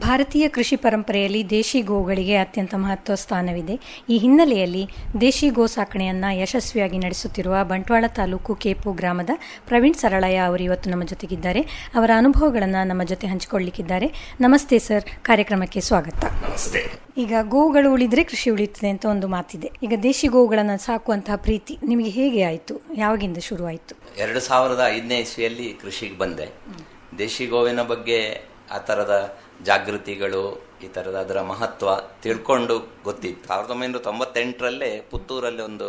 ಭಾರತೀಯ ಕೃಷಿ ಪರಂಪರೆಯಲ್ಲಿ ದೇಶಿ ಗೋವುಗಳಿಗೆ ಅತ್ಯಂತ ಮಹತ್ವ ಸ್ಥಾನವಿದೆ. ಈ ಹಿನ್ನೆಲೆಯಲ್ಲಿ ದೇಶಿ ಗೋ ಸಾಕಣೆಯನ್ನು ಯಶಸ್ವಿಯಾಗಿ ನಡೆಸುತ್ತಿರುವ ಬಂಟ್ವಾಳ ತಾಲೂಕು ಕೇಪು ಗ್ರಾಮದ ಪ್ರವೀಣ್ ಸರಳಯ್ಯ ಅವರು ಇವತ್ತು ನಮ್ಮ ಜೊತೆಗಿದ್ದಾರೆ. ಅವರ ಅನುಭವಗಳನ್ನು ನಮ್ಮ ಜೊತೆ ಹಂಚಿಕೊಳ್ಳಲಿಕ್ಕಿದ್ದಾರೆ. ನಮಸ್ತೆ ಸರ್, ಕಾರ್ಯಕ್ರಮಕ್ಕೆ ಸ್ವಾಗತ. ನಮಸ್ತೆ. ಈಗ ಗೋವುಗಳು ಉಳಿದ್ರೆ ಕೃಷಿ ಉಳಿಯುತ್ತದೆ ಅಂತ ಒಂದು ಮಾತಿದೆ. ಈಗ ದೇಶಿ ಗೋವುಗಳನ್ನು ಸಾಕುವಂತಹ ಪ್ರೀತಿ ನಿಮಗೆ ಹೇಗೆ ಆಯಿತು? ಯಾವಾಗಿಂದ ಶುರು ಆಯಿತು? 2005ನೇ ಇಸ್ವಿಯಲ್ಲಿ ಕೃಷಿಗೆ ಬಂದೆ. ದೇಶಿ ಗೋವಿನ ಬಗ್ಗೆ ಆ ಥರದ ಜಾಗೃತಿಗಳು, ಈ ಥರದ ಅದರ ಮಹತ್ವ ತಿಳ್ಕೊಂಡು ಗೊತ್ತಿತ್ತು. 1998ರಲ್ಲೇ ಪುತ್ತೂರಲ್ಲಿ ಒಂದು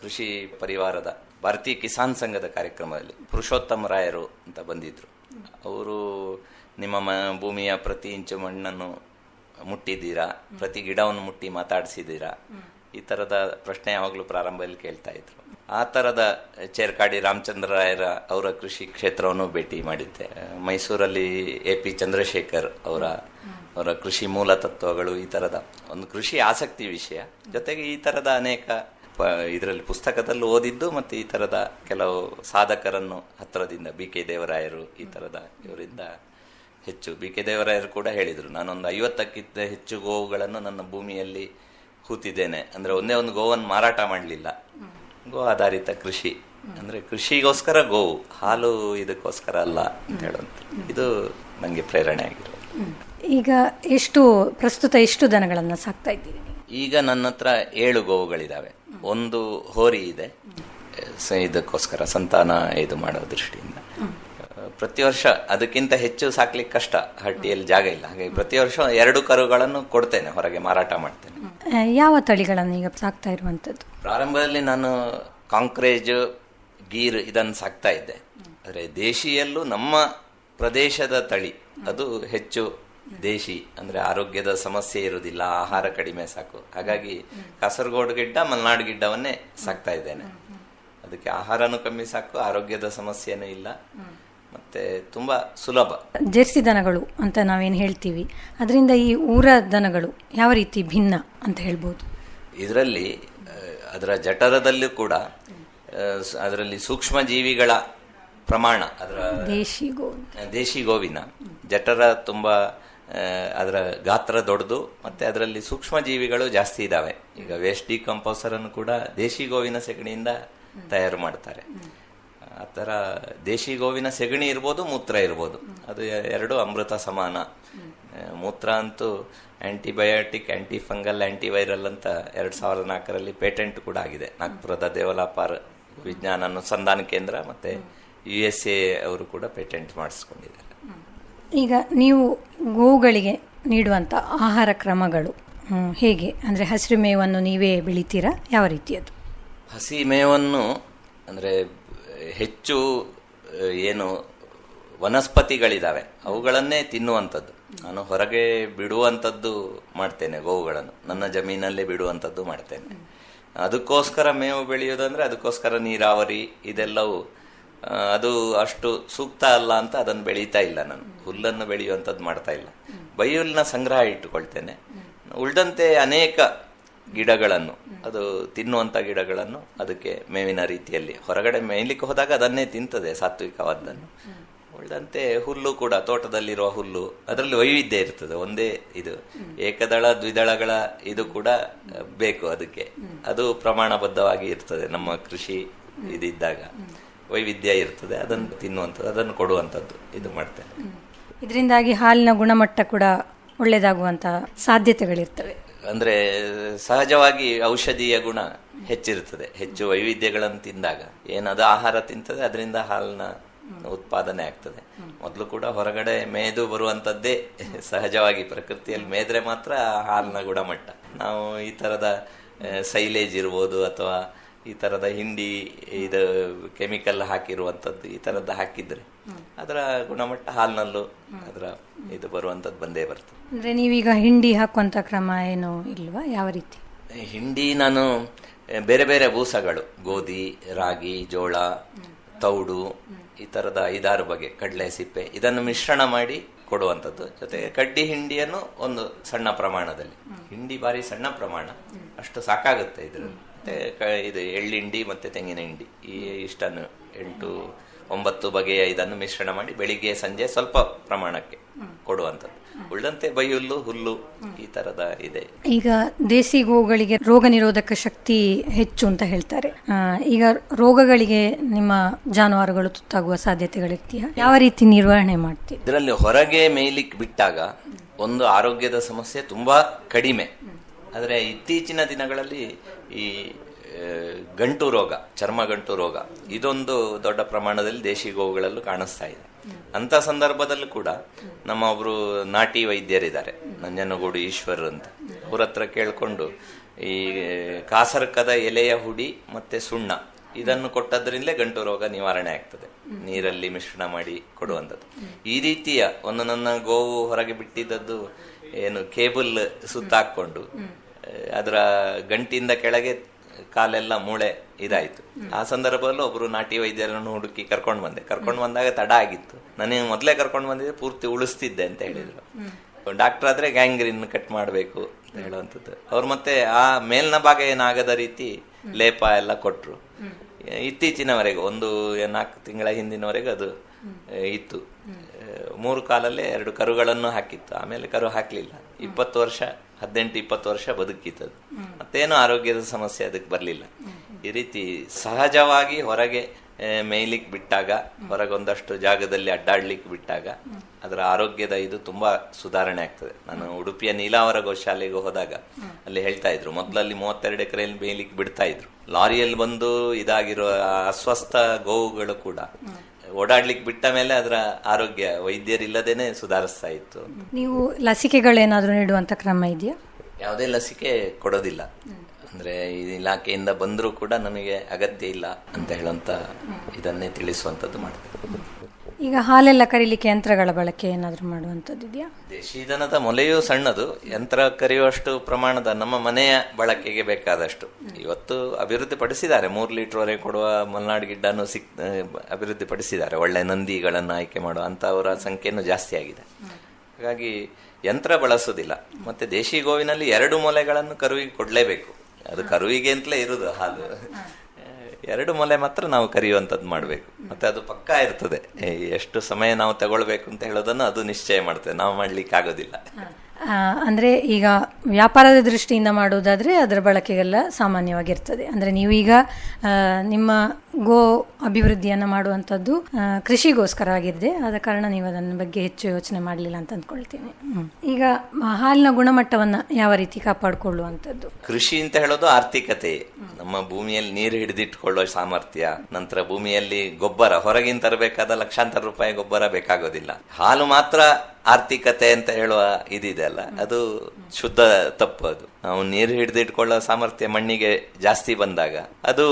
ಕೃಷಿ ಪರಿವಾರದ ಭಾರತೀಯ ಕಿಸಾನ್ ಸಂಘದ ಕಾರ್ಯಕ್ರಮದಲ್ಲಿ ಪುರುಷೋತ್ತಮ ರಾಯರು ಅಂತ ಬಂದಿದ್ರು. ಅವರು ನಿಮ್ಮ ಭೂಮಿಯ ಪ್ರತಿ ಇಂಚು ಮಣ್ಣನ್ನು ಮುಟ್ಟಿದ್ದೀರಾ, ಪ್ರತಿ ಗಿಡವನ್ನು ಮುಟ್ಟಿ ಮಾತಾಡಿಸಿದ್ದೀರಾ, ಈ ಥರದ ಪ್ರಶ್ನೆ ಯಾವಾಗಲೂ ಪ್ರಾರಂಭದಲ್ಲಿ ಕೇಳ್ತಾ ಇದ್ರು. ಆ ಥರದ ಚೇರ್ಕಾಡಿ ರಾಮಚಂದ್ರ ರಾಯರ ಅವರ ಕೃಷಿ ಕ್ಷೇತ್ರವನ್ನು ಭೇಟಿ ಮಾಡಿದ್ದೆ. ಮೈಸೂರಲ್ಲಿ AP ಚಂದ್ರಶೇಖರ್ ಅವರ ಕೃಷಿ ಮೂಲ ತತ್ವಗಳು, ಈ ಥರದ ಒಂದು ಕೃಷಿ ಆಸಕ್ತಿ ವಿಷಯ. ಜೊತೆಗೆ ಈ ಥರದ ಅನೇಕ ಇದರಲ್ಲಿ ಪುಸ್ತಕದಲ್ಲಿ ಓದಿದ್ದು ಮತ್ತು ಈ ಥರದ ಕೆಲವು ಸಾಧಕರನ್ನು ಹತ್ತಿರದಿಂದ BK ದೇವರಾಯರು, ಈ ಥರದ ಇವರಿಂದ ಹೆಚ್ಚು. BK ದೇವರಾಯರು ಕೂಡ ಹೇಳಿದರು, ನಾನೊಂದು 50ಕ್ಕಿಂತ ಹೆಚ್ಚು ಗೋವುಗಳನ್ನು ನನ್ನ ಭೂಮಿಯಲ್ಲಿ ಹೂತಿದ್ದೇನೆ. ಅಂದರೆ ಒಂದೇ ಒಂದು ಗೋವನ್ನು ಮಾರಾಟ ಮಾಡಲಿಲ್ಲ. ಗೋ ಆಧಾರಿತ ಕೃಷಿ ಅಂದರೆ ಕೃಷಿಗೋಸ್ಕರ ಗೋವು, ಹಾಲು ಇದಕ್ಕೋಸ್ಕರ ಅಲ್ಲ ಅಂತ ಹೇಳುವಂಥ ಇದು ನನಗೆ ಪ್ರೇರಣೆ ಆಗಿರೋದು. ಈಗ ಪ್ರಸ್ತುತ ಎಷ್ಟು ದನಗಳನ್ನು ಸಾಕ್ತಾ ಇದ್ದೀರಿ? ಈಗ ನನ್ನ ಹತ್ರ 7 ಗೋವುಗಳಿದ್ದಾವೆ. ಒಂದು ಹೋರಿ ಇದೆ, ಇದಕ್ಕೋಸ್ಕರ ಸಂತಾನ ಇದು ಮಾಡೋ ದೃಷ್ಟಿಯಿಂದ. ಪ್ರತಿ ವರ್ಷ ಅದಕ್ಕಿಂತ ಹೆಚ್ಚು ಸಾಕ್ಲಿಕ್ಕೆ ಕಷ್ಟ, ಹಟ್ಟಿಯಲ್ಲಿ ಜಾಗ ಇಲ್ಲ. ಹಾಗಾಗಿ ಪ್ರತಿ ವರ್ಷ 2 ಕರುಗಳನ್ನು ಕೊಡ್ತೇನೆ, ಹೊರಗೆ ಮಾರಾಟ ಮಾಡ್ತೇನೆ. ಯಾವ ತಳಿಗಳನ್ನು ಈಗ ಸಾಕ್ತಾ ಇರುವಂಥದ್ದು? ಪ್ರಾರಂಭದಲ್ಲಿ ನಾನು ಕಾಂಕ್ರೇಜ್, ಗೀರ್ ಇದನ್ನು ಸಾಕ್ತಾ ಇದ್ದೆ. ಆದರೆ ದೇಶಿಯಲ್ಲೂ ನಮ್ಮ ಪ್ರದೇಶದ ತಳಿ ಅದು ಹೆಚ್ಚು ದೇಶಿ, ಅಂದರೆ ಆರೋಗ್ಯದ ಸಮಸ್ಯೆ ಇರುವುದಿಲ್ಲ, ಆಹಾರ ಕಡಿಮೆ ಸಾಕು. ಹಾಗಾಗಿ ಕಾಸರಗೋಡು ಗಿಡ್ಡ, ಮಲೆನಾಡು ಗಿಡ್ಡವನ್ನೇ ಸಾಕ್ತಾ ಇದ್ದೇನೆ. ಅದಕ್ಕೆ ಆಹಾರನೂ ಕಮ್ಮಿ ಸಾಕು, ಆರೋಗ್ಯದ ಸಮಸ್ಯೆನೂ ಇಲ್ಲ, ಮತ್ತೆ ತುಂಬಾ ಸುಲಭ. ಜೆರ್ಸಿ ದನಗಳು ಅಂತ ನಾವೇನು ಹೇಳ್ತೀವಿ, ಅದರಿಂದ ಈ ಊರ ದನಗಳು ಯಾವ ರೀತಿ ಭಿನ್ನ ಅಂತ ಹೇಳ್ಬೋದು? ಇದರಲ್ಲಿ ಅದರ ಜಠರದಲ್ಲೂ ಕೂಡ ಅದರಲ್ಲಿ ಸೂಕ್ಷ್ಮ ಜೀವಿಗಳ ಪ್ರಮಾಣ, ಅದರ ದೇಶಿ ಗೋವಿನ ಜಠರ ತುಂಬಾ ಅದರ ಗಾತ್ರ ದೊಡ್ಡದು, ಮತ್ತೆ ಅದರಲ್ಲಿ ಸೂಕ್ಷ್ಮ ಜೀವಿಗಳು ಜಾಸ್ತಿ ಇದಾವೆ. ಈಗ ವೇಸ್ಟ್ ಡಿಕಂಪೋಸರ್ ಅನ್ನು ಕೂಡ ದೇಶಿ ಗೋವಿನ ಸೆಗಣಿಯಿಂದ ತಯಾರು ಮಾಡ್ತಾರೆ. ಆ ಥರ ದೇಶಿ ಗೋವಿನ ಸೆಗಣಿ ಇರ್ಬೋದು, ಮೂತ್ರ ಇರ್ಬೋದು, ಅದು 2 ಅಮೃತ ಸಮಾನ. ಮೂತ್ರ ಅಂತೂ ಆಂಟಿಬಯೋಟಿಕ್, ಆಂಟಿಫಂಗಲ್, ಆಂಟಿವೈರಲ್ ಅಂತ 2004ರಲ್ಲಿ ಪೇಟೆಂಟ್ ಕೂಡ ಆಗಿದೆ. ನಾಗ್ಪುರದ ದೇವಲಾಪಾರ್ ವಿಜ್ಞಾನ ಅನುಸಂಧಾನ ಕೇಂದ್ರ ಮತ್ತೆ USA ಅವರು ಕೂಡ ಪೇಟೆಂಟ್ ಮಾಡಿಸ್ಕೊಂಡಿದ್ದಾರೆ. ಈಗ ನೀವು ಗೋವುಗಳಿಗೆ ನೀಡುವಂಥ ಆಹಾರ ಕ್ರಮಗಳು ಹೇಗೆ? ಅಂದರೆ ಹಸಿರು ಮೇವನ್ನು ನೀವೇ ಬೆಳಿತೀರಾ? ಯಾವ ರೀತಿಯದು? ಹಸಿ ಮೇವನ್ನು ಅಂದರೆ ಹೆಚ್ಚು ಏನು ವನಸ್ಪತಿಗಳಿದ್ದಾವೆ ಅವುಗಳನ್ನೇ ತಿನ್ನುವಂಥದ್ದು. ನಾನು ಹೊರಗೆ ಬಿಡುವಂಥದ್ದು ಮಾಡ್ತೇನೆ, ಗೋವುಗಳನ್ನು ನನ್ನ ಜಮೀನಲ್ಲೇ ಬಿಡುವಂಥದ್ದು ಮಾಡ್ತೇನೆ. ಅದಕ್ಕೋಸ್ಕರ ಮೇವು ಬೆಳೆಯೋದಂದ್ರೆ ಅದಕ್ಕೋಸ್ಕರ ನೀರಾವರಿ ಇದೆಲ್ಲವೂ ಅದು ಅಷ್ಟು ಸೂಕ್ತ ಅಲ್ಲ ಅಂತ ಅದನ್ನು ಬೆಳೀತಾ ಇಲ್ಲ. ನಾನು ಹುಲ್ಲನ್ನು ಬೆಳೆಯುವಂಥದ್ದು ಮಾಡ್ತಾ ಇಲ್ಲ. ಬೈಹುಲ್ಲಿನ ಸಂಗ್ರಹ ಇಟ್ಟುಕೊಳ್ತೇನೆ. ಉಳಿದಂತೆ ಅನೇಕ ಗಿಡಗಳನ್ನು, ಅದು ತಿನ್ನುವಂಥ ಗಿಡಗಳನ್ನು ಅದಕ್ಕೆ ಮೇವಿನ ರೀತಿಯಲ್ಲಿ ಹೊರಗಡೆ ಮೇಯ್ಲಿಕ್ಕೆ ಹೋದಾಗ ಅದನ್ನೇ ತಿಂತದೆ, ಸಾತ್ವಿಕವಾದ್ದನ್ನು. ಉಳಿದಂತೆ ಹುಲ್ಲು ಕೂಡ, ತೋಟದಲ್ಲಿರುವ ಹುಲ್ಲು, ಅದರಲ್ಲಿ ವೈವಿಧ್ಯ ಇರ್ತದೆ. ಒಂದೇ ಇದು ಏಕದಳ ದ್ವಿದಳಗಳ ಇದು ಕೂಡ ಬೇಕು ಅದಕ್ಕೆ. ಅದು ಪ್ರಮಾಣಬದ್ಧವಾಗಿ ಇರ್ತದೆ. ನಮ್ಮ ಕೃಷಿ ಇದಿದ್ದಾಗ ವೈವಿಧ್ಯ ಇರ್ತದೆ, ಅದನ್ನು ತಿನ್ನುವಂಥದ್ದು, ಅದನ್ನು ಕೊಡುವಂಥದ್ದು ಇದು ಮಾಡ್ತೇನೆ. ಇದರಿಂದಾಗಿ ಹಾಲಿನ ಗುಣಮಟ್ಟ ಕೂಡ ಒಳ್ಳೆಯದಾಗುವಂಥ ಸಾಧ್ಯತೆಗಳಿರ್ತವೆ. ಅಂದರೆ ಸಹಜವಾಗಿ ಔಷಧೀಯ ಗುಣ ಹೆಚ್ಚಿರ್ತದೆ. ಹೆಚ್ಚು ವೈವಿಧ್ಯಗಳನ್ನು ತಿಂದಾಗ ಏನದು ಆಹಾರ ತಿಂತದೆ, ಅದರಿಂದ ಹಾಲಿನ ಉತ್ಪಾದನೆ ಆಗ್ತದೆ. ಮೊದಲು ಕೂಡ ಹೊರಗಡೆ ಮೇಯ್ದು ಬರುವಂಥದ್ದೇ ಸಹಜವಾಗಿ, ಪ್ರಕೃತಿಯಲ್ಲಿ ಮೇದ್ರೆ ಮಾತ್ರ ಹಾಲಿನ ಗುಣಮಟ್ಟ. ನಾವು ಈ ಥರದ ಸೈಲೇಜ್ ಇರ್ಬೋದು ಅಥವಾ ಈ ಥರದ ಹಿಂಡಿ ಇದು ಕೆಮಿಕಲ್ ಹಾಕಿರುವಂಥದ್ದು, ಈ ಥರದ್ದು ಹಾಕಿದ್ರೆ ಅದರ ಗುಣಮಟ್ಟ ಹಾಲಿನಲ್ಲೂ ಅದರ ಇದು ಬರುವಂಥದ್ದು ಬಂದೇ ಬರ್ತದೆ. ಅಂದರೆ ನೀವೀಗ ಹಿಂಡಿ ಹಾಕುವಂಥ ಕ್ರಮ ಏನೋ ಇಲ್ವಾ? ಯಾವ ರೀತಿ ಹಿಂಡಿ? ನಾನು ಬೇರೆ ಬೇರೆ ಬೂಸಗಳು, ಗೋಧಿ, ರಾಗಿ, ಜೋಳ, ತೌಡು, ಈ ಥರದ 5-6 ಬಗೆ, ಕಡಲೆ ಸಿಪ್ಪೆ, ಇದನ್ನು ಮಿಶ್ರಣ ಮಾಡಿ ಕೊಡುವಂಥದ್ದು. ಜೊತೆಗೆ ಕಡ್ಡಿ ಹಿಂಡಿಯನ್ನು ಒಂದು ಸಣ್ಣ ಪ್ರಮಾಣದಲ್ಲಿ, ಹಿಂಡಿ ಬಾರಿ ಸಣ್ಣ ಪ್ರಮಾಣ, ಅಷ್ಟು ಸಾಕಾಗುತ್ತೆ ಇದರಲ್ಲಿ. ಮತ್ತೆ ಇದು ಎಳ್ಳಿಂಡಿ ಮತ್ತೆ ತೆಂಗಿನ ಹಿಂಡಿ, ಈ ಇಷ್ಟನ್ನು 8-9 ಬಗೆಯ ಇದನ್ನು ಮಿಶ್ರಣ ಮಾಡಿ ಬೆಳಿಗ್ಗೆ ಸಂಜೆ ಸ್ವಲ್ಪ ಪ್ರಮಾಣಕ್ಕೆ ಕೊಡುವಂಥದ್ದು. ಉಳ್ಳಂತೆ ಬೈಹುಲ್ಲು, ಹುಲ್ಲು, ಈ ತರದ ಇದೆ. ಈಗ ದೇಸಿ ಗೋಗಳಿಗೆ ರೋಗ ನಿರೋಧಕ ಶಕ್ತಿ ಹೆಚ್ಚು ಅಂತ ಹೇಳ್ತಾರೆ. ಈಗ ರೋಗಗಳಿಗೆ ನಿಮ್ಮ ಜಾನುವಾರುಗಳು ತುತ್ತಾಗುವ ಸಾಧ್ಯತೆಗಳಿರ್ತೀಯ, ಯಾವ ರೀತಿ ನಿರ್ವಹಣೆ ಮಾಡ್ತೀವಿ? ಇದರಲ್ಲಿ ಹೊರಗೆ ಮೇಯ್ಲಿಕ್ಕೆ ಬಿಟ್ಟಾಗ ಒಂದು ಆರೋಗ್ಯದ ಸಮಸ್ಯೆ ತುಂಬಾ ಕಡಿಮೆ. ಆದರೆ ಇತ್ತೀಚಿನ ದಿನಗಳಲ್ಲಿ ಈ ಗಂಟು ರೋಗ, ಚರ್ಮ ಗಂಟು ರೋಗ, ಇದೊಂದು ದೊಡ್ಡ ಪ್ರಮಾಣದಲ್ಲಿ ದೇಶಿ ಗೋವುಗಳಲ್ಲೂ ಕಾಣಿಸ್ತಾ ಇದೆ. ಅಂತ ಸಂದರ್ಭದಲ್ಲೂ ಕೂಡ ನಮ್ಮ ಒಬ್ರು ನಾಟಿ ವೈದ್ಯರಿದ್ದಾರೆ, ನಂಜನಗೂಡು ಈಶ್ವರ್ ಅಂತ. ಅವ್ರ ಹತ್ರ ಕೇಳ್ಕೊಂಡು ಈ ಕಾಸರ್ಕದ ಎಲೆಯ ಹುಡಿ ಮತ್ತೆ ಸುಣ್ಣ ಇದನ್ನು ಕೊಟ್ಟದ್ರಿಂದಲೇ ಗಂಟು ರೋಗ ನಿವಾರಣೆ ಆಗ್ತದೆ, ನೀರಲ್ಲಿ ಮಿಶ್ರಣ ಮಾಡಿ ಕೊಡುವಂಥದ್ದು. ಈ ರೀತಿಯ ಒಂದು ನನ್ನ ಗೋವು ಹೊರಗೆ ಬಿಟ್ಟಿದ್ದದ್ದು ಏನು ಕೇಬಲ್ ಸುತ್ತಾಕೊಂಡು ಅದರ ಗಂಟಿಂದ ಕೆಳಗೆ ಕಾಲೆಲ್ಲ ಮೂಳೆ ಇದಾಯ್ತು. ಆ ಸಂದರ್ಭದಲ್ಲೂ ಒಬ್ರು ನಾಟಿ ವೈದ್ಯರನ್ನು ಹುಡುಕಿ ಕರ್ಕೊಂಡು ಬಂದಾಗ ತಡ ಆಗಿತ್ತು. ನನಗೆ ಮೊದಲೇ ಕರ್ಕೊಂಡು ಬಂದಿದ್ದೆ, ಪೂರ್ತಿ ಉಳಿಸ್ತಿದ್ದೆ ಅಂತ ಹೇಳಿದ್ರು. ಡಾಕ್ಟರ್ ಆದ್ರೆ ಗ್ಯಾಂಗ್ರೀನ್ ಕಟ್ ಮಾಡಬೇಕು ಅಂತ ಹೇಳುವಂಥದ್ದು. ಅವ್ರು ಮತ್ತೆ ಆ ಮೇಲ್ನ ಭಾಗ ಏನಾಗದ ರೀತಿ ಲೇಪ ಎಲ್ಲ ಕೊಟ್ರು. ಇತ್ತೀಚಿನವರೆಗೂ ಒಂದು 4 ತಿಂಗಳ ಹಿಂದಿನವರೆಗೂ ಅದು ಇತ್ತು. 3 ಕಾಲಲ್ಲೇ 2 ಕರುಗಳನ್ನು ಹಾಕಿತ್ತು. ಆಮೇಲೆ ಕರು ಹಾಕ್ಲಿಲ್ಲ. 18-20 ವರ್ಷ ಬದುಕಿತ್ತದು. ಮತ್ತೇನು ಆರೋಗ್ಯದ ಸಮಸ್ಯೆ ಅದಕ್ಕೆ ಬರಲಿಲ್ಲ. ಈ ರೀತಿ ಸಹಜವಾಗಿ ಹೊರಗೆ ಮೇಯ್ಲಿಕ್ಕೆ ಬಿಟ್ಟಾಗ, ಹೊರಗೊಂದಷ್ಟು ಜಾಗದಲ್ಲಿ ಅಡ್ಡಾಡ್ಲಿಕ್ಕೆ ಬಿಟ್ಟಾಗ ಅದರ ಆರೋಗ್ಯದ ಇದು ತುಂಬಾ ಸುಧಾರಣೆ ಆಗ್ತದೆ. ನಾನು ಉಡುಪಿಯ ನೀಲಾವರ ಗೋಶಾಲೆಗೆ ಹೋದಾಗ ಅಲ್ಲಿ ಹೇಳ್ತಾ ಇದ್ರು, ಮೊದಲಲ್ಲಿ 32 ಎಕರೆಯಲ್ಲಿ ಮೇಯ್ಲಿಕ್ಕೆ ಬಿಡ್ತಾ ಇದ್ರು. ಲಾರಿಯಲ್ಲಿ ಬಂದು ಇದಾಗಿರುವ ಅಸ್ವಸ್ಥ ಗೋವುಗಳು ಕೂಡ ಓಡಾಡ್ಲಿಕ್ಕೆ ಬಿಟ್ಟ ಮೇಲೆ ಅದರ ಆರೋಗ್ಯ ವೈದ್ಯರಿಲ್ಲದೇನೆ ಸುಧಾರಿಸ್ತಾ ಇತ್ತು. ನೀವು ಲಸಿಕೆಗಳೇನಾದ್ರೂ ನೀಡುವಂತ ಕ್ರಮ ಇದೆಯಾ? ಯಾವುದೇ ಲಸಿಕೆ ಕೊಡೋದಿಲ್ಲ. ಅಂದ್ರೆ ಈ ಇಲಾಖೆಯಿಂದ ಬಂದರೂ ಕೂಡ ನಮಗೆ ಅಗತ್ಯ ಇಲ್ಲ ಅಂತ ಹೇಳುವಂತ ಇದನ್ನೇ ತಿಳಿಸುವಂತದ್ದು ಮಾಡ್ತೇವೆ. ಈಗ ಹಾಲೆಲ್ಲ ಕರೀಲಿಕ್ಕೆ ಯಂತ್ರಗಳ ಬಳಕೆ ಏನಾದ್ರೂ ಮಾಡುವಂತದ್ದು ಇದೆಯಾ? ದೇಶಿ ದನದ ಮೊಲೆಯೂ ಸಣ್ಣದು, ಯಂತ್ರ ಕರೆಯುವಷ್ಟು ಪ್ರಮಾಣದ ನಮ್ಮ ಮನೆಯ ಬಳಕೆಗೆ ಬೇಕಾದಷ್ಟು ಇವತ್ತು ಅಭಿವೃದ್ಧಿ ಪಡಿಸಿದ್ದಾರೆ. 3 ಲೀಟರ್ ವರೆಗೆ ಕೊಡುವ ಮಲ್ನಾಡ್ ಗಿಡ್ಡನ್ನು ಅಭಿವೃದ್ಧಿ ಪಡಿಸಿದ್ದಾರೆ. ಒಳ್ಳೆ ನಂದಿಗಳನ್ನು ಆಯ್ಕೆ ಮಾಡುವ ಅಂತವರ ಸಂಖ್ಯೆನೂ ಜಾಸ್ತಿ ಆಗಿದೆ. ಹಾಗಾಗಿ ಯಂತ್ರ ಬಳಸುವುದಿಲ್ಲ. ಮತ್ತೆ ದೇಶಿ ಗೋವಿನಲ್ಲಿ 2 ಮೊಲೆಗಳನ್ನು ಕರುವಿಗೆ ಕೊಡ್ಲೇಬೇಕು. ಅದು ಕರುವಿಗೆ ಅಂತಲೇ ಇರುದು ಹಾಲು. 2 ಮೊಲೆ ಮಾತ್ರ ನಾವು ಕರೆಯುವಂಥದ್ದು ಮಾಡಬೇಕು. ಮತ್ತೆ ಅದು ಪಕ್ಕಾ ಇರ್ತದೆ. ಎಷ್ಟು ಸಮಯ ನಾವು ತಗೊಳ್ಬೇಕು ಅಂತ ಹೇಳೋದನ್ನು ಅದು ನಿಶ್ಚಯ ಮಾಡ್ತೇವೆ, ನಾವು ಮಾಡ್ಲಿಕ್ಕೆ ಆಗೋದಿಲ್ಲ. ಅಂದ್ರೆ ಈಗ ವ್ಯಾಪಾರದ ದೃಷ್ಟಿಯಿಂದ ಮಾಡೋದಾದ್ರೆ ಅದರ ಬಳಕೆಗೆಲ್ಲ ಸಾಮಾನ್ಯವಾಗಿರ್ತದೆ. ಅಂದ್ರೆ ನೀವೀಗ ನಿಮ್ಮ ಗೋ ಅಭಿವೃದ್ಧಿಯನ್ನ ಮಾಡುವಂಥದ್ದು ಕೃಷಿಗೋಸ್ಕರ ಆಗಿದೆ, ಆದ ಕಾರಣ ನೀವು ಅದನ್ನ ಬಗ್ಗೆ ಹೆಚ್ಚು ಯೋಚನೆ ಮಾಡಲಿಲ್ಲ ಅಂತ ಅಂದ್ಕೊಳ್ತೀನಿ. ಈಗ ಹಾಲಿನ ಗುಣಮಟ್ಟವನ್ನ ಯಾವ ರೀತಿ ಕಾಪಾಡಿಕೊಳ್ಳುವಂಥದ್ದು? ಕೃಷಿ ಅಂತ ಹೇಳೋದು ಆರ್ಥಿಕತೆ. ನಮ್ಮ ಭೂಮಿಯಲ್ಲಿ ನೀರು ಹಿಡಿದಿಟ್ಕೊಳ್ಳೋ ಸಾಮರ್ಥ್ಯ, ನಂತರ ಭೂಮಿಯಲ್ಲಿ ಗೊಬ್ಬರ ಹೊರಗಿನ ತರಬೇಕಾದ ಲಕ್ಷಾಂತರ ರೂಪಾಯಿ ಗೊಬ್ಬರ ಬೇಕಾಗೋದಿಲ್ಲ. ಹಾಲು ಮಾತ್ರ ಆರ್ಥಿಕತೆ ಅಂತ ಹೇಳುವ ಇದಿದೆ ಅಲ್ಲ, ಅದು ಶುದ್ಧ ತಪ್ಪು. ಅದು ನಾವು ನೀರು ಹಿಡಿದಿಟ್ಕೊಳ್ಳೋ ಸಾಮರ್ಥ್ಯ ಮಣ್ಣಿಗೆ ಜಾಸ್ತಿ ಬಂದಾಗ ಅದು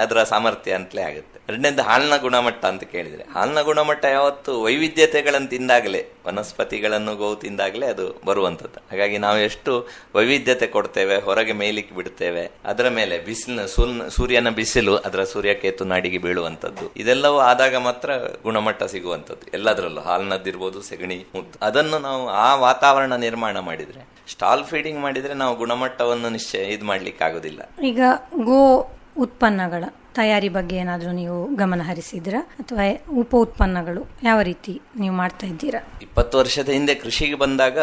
ಅದರ ಸಾಮರ್ಥ್ಯ ಅಂತಲೇ ಆಗುತ್ತೆ. ಎರಡನೇದು ಹಾಲಿನ ಗುಣಮಟ್ಟ ಅಂತ ಕೇಳಿದ್ರೆ, ಹಾಲಿನ ಗುಣಮಟ್ಟ ಯಾವತ್ತು ವೈವಿಧ್ಯತೆಗಳನ್ನು ತಿಂದಾಗಲೇ, ವನಸ್ಪತಿಗಳನ್ನು ಗೋವು ತಿಂದಾಗಲೇ ಅದು ಬರುವಂಥದ್ದು. ಹಾಗಾಗಿ ನಾವು ಎಷ್ಟು ವೈವಿಧ್ಯತೆ ಕೊಡ್ತೇವೆ, ಹೊರಗೆ ಮೇಯ್ಲಿಕ್ಕೆ ಬಿಡ್ತೇವೆ, ಅದರ ಮೇಲೆ ಸೂರ್ಯನ ಬಿಸಿಲು ಅದರ ಸೂರ್ಯಕೇತು ನಾಡಿಗೆ ಬೀಳುವಂಥದ್ದು, ಇದೆಲ್ಲವೂ ಆದಾಗ ಮಾತ್ರ ಗುಣಮಟ್ಟ ಸಿಗುವಂಥದ್ದು. ಎಲ್ಲದರಲ್ಲೂ ಹಾಲಿನದ್ದಿರ್ಬೋದು, ಸೆಗಣಿ, ಮುದ್ದು, ಅದನ್ನು ನಾವು ಆ ವಾತಾವರಣ ನಿರ್ಮಾಣ ಮಾಡಿದ್ರೆ, ಸ್ಟಾಲ್ ಫೀಡಿಂಗ್ ಮಾಡಿದ್ರೆ ನಾವು ಗುಣಮಟ್ಟವನ್ನು ಇದು ಮಾಡ್ಲಿಕ್ಕೆ ಆಗೋದಿಲ್ಲ. ಈಗ ಗೋ ಉತ್ಪನ್ನಗಳ ತಯಾರಿ ಬಗ್ಗೆ ಏನಾದರೂ ನೀವು ಗಮನ ಹರಿಸಿದ್ದೀರಾ, ಅಥವಾ ಉಪ ಉತ್ಪನ್ನಗಳು ಯಾವ ರೀತಿ ನೀವು ಮಾಡ್ತಾ ಇದ್ದೀರಾ? 20 ವರ್ಷದ ಹಿಂದೆ ಕೃಷಿಗೆ ಬಂದಾಗ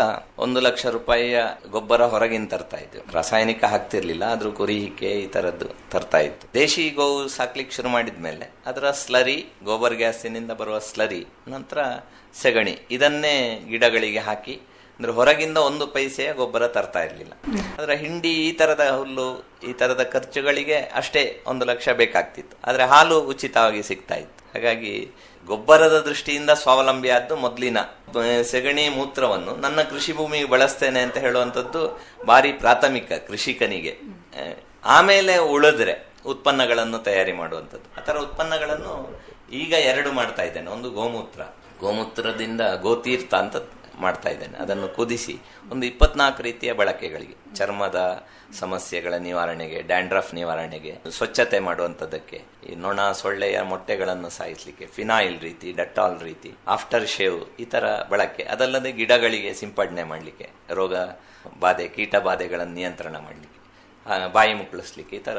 1 ಲಕ್ಷ ರೂಪಾಯಿಯ ಗೊಬ್ಬರ ಹೊರಗಿನ ತರ್ತಾ ಇದ್ವಿ. ರಾಸಾಯನಿಕ ಹಾಕ್ತಿರ್ಲಿಲ್ಲ, ಆದ್ರೂ ಕುರಿ ಹಿಕ್ಕೆ ಈ ತರದ್ದು ತರ್ತಾ ಇತ್ತು. ದೇಶಿ ಗೋವು ಸಾಕ್ಲಿಕ್ಕೆ ಶುರು ಮಾಡಿದ್ಮೇಲೆ ಅದರ ಸ್ಲರಿ, ಗೋಬರ್ ಗ್ಯಾಸಿನಿಂದ ಬರುವ ಸ್ಲರಿ, ನಂತರ ಸೆಗಣಿ, ಇದನ್ನೇ ಗಿಡಗಳಿಗೆ ಹಾಕಿ, ಅಂದ್ರೆ ಹೊರಗಿಂದ 1 ಪೈಸೆಯ ಗೊಬ್ಬರ ತರ್ತಾ ಇರ್ಲಿಲ್ಲ. ಅದರ ಹಿಂಡಿ, ಈ ತರದ ಹುಲ್ಲು, ಈ ತರದ ಖರ್ಚುಗಳಿಗೆ ಅಷ್ಟೇ 1 ಲಕ್ಷ ಬೇಕಾಗ್ತಿತ್ತು. ಆದ್ರೆ ಹಾಲು ಉಚಿತವಾಗಿ ಸಿಗ್ತಾ ಇತ್ತು. ಹಾಗಾಗಿ ಗೊಬ್ಬರದ ದೃಷ್ಟಿಯಿಂದ ಸ್ವಾವಲಂಬಿ ಆದ್ದು ಮೊದಲಿನ ಸೆಗಣಿ ಮೂತ್ರವನ್ನು ನನ್ನ ಕೃಷಿ ಭೂಮಿಗೆ ಬಳಸ್ತೇನೆ ಅಂತ ಹೇಳುವಂಥದ್ದು ಭಾರಿ ಪ್ರಾಥಮಿಕ ಕೃಷಿಕನಿಗೆ. ಆಮೇಲೆ ಉಳಿದ್ರೆ ಉತ್ಪನ್ನಗಳನ್ನು ತಯಾರಿ ಮಾಡುವಂಥದ್ದು. ಆ ಥರ ಉತ್ಪನ್ನಗಳನ್ನು ಈಗ 2 ಮಾಡ್ತಾ ಇದ್ದೇನೆ. ಒಂದು ಗೋಮೂತ್ರದಿಂದ ಗೋತೀರ್ಥ ಅಂತ ಮಾಡ್ತಾ ಇದ್ದೇನೆ. ಅದನ್ನು ಕುದಿಸಿ ಒಂದು 24 ರೀತಿಯ ಬಳಕೆಗಳಿಗೆ, ಚರ್ಮದ ಸಮಸ್ಯೆಗಳ ನಿವಾರಣೆಗೆ, ಡ್ಯಾಂಡ್ರಫ್ ನಿವಾರಣೆಗೆ, ಸ್ವಚ್ಛತೆ ಮಾಡುವಂಥದ್ದಕ್ಕೆ, ಈ ನೊಣ ಸೊಳ್ಳೆಯ ಮೊಟ್ಟೆಗಳನ್ನು ಸಾಯಿಸಲಿಕ್ಕೆ ಫಿನಾಯಿಲ್ ರೀತಿ, ಡೆಟಾಲ್ ರೀತಿ, ಆಫ್ಟರ್ ಶೇವ್, ಈ ತರ ಬಳಕೆ. ಅದಲ್ಲದೆ ಗಿಡಗಳಿಗೆ ಸಿಂಪಡಣೆ ಮಾಡಲಿಕ್ಕೆ, ರೋಗ ಬಾಧೆ, ಕೀಟ ಬಾಧೆಗಳನ್ನು ನಿಯಂತ್ರಣ ಮಾಡಲಿಕ್ಕೆ, ಬಾಯಿ ಮುಕ್ಕಳಿಸ್ಲಿಕ್ಕೆ, ಈ ತರ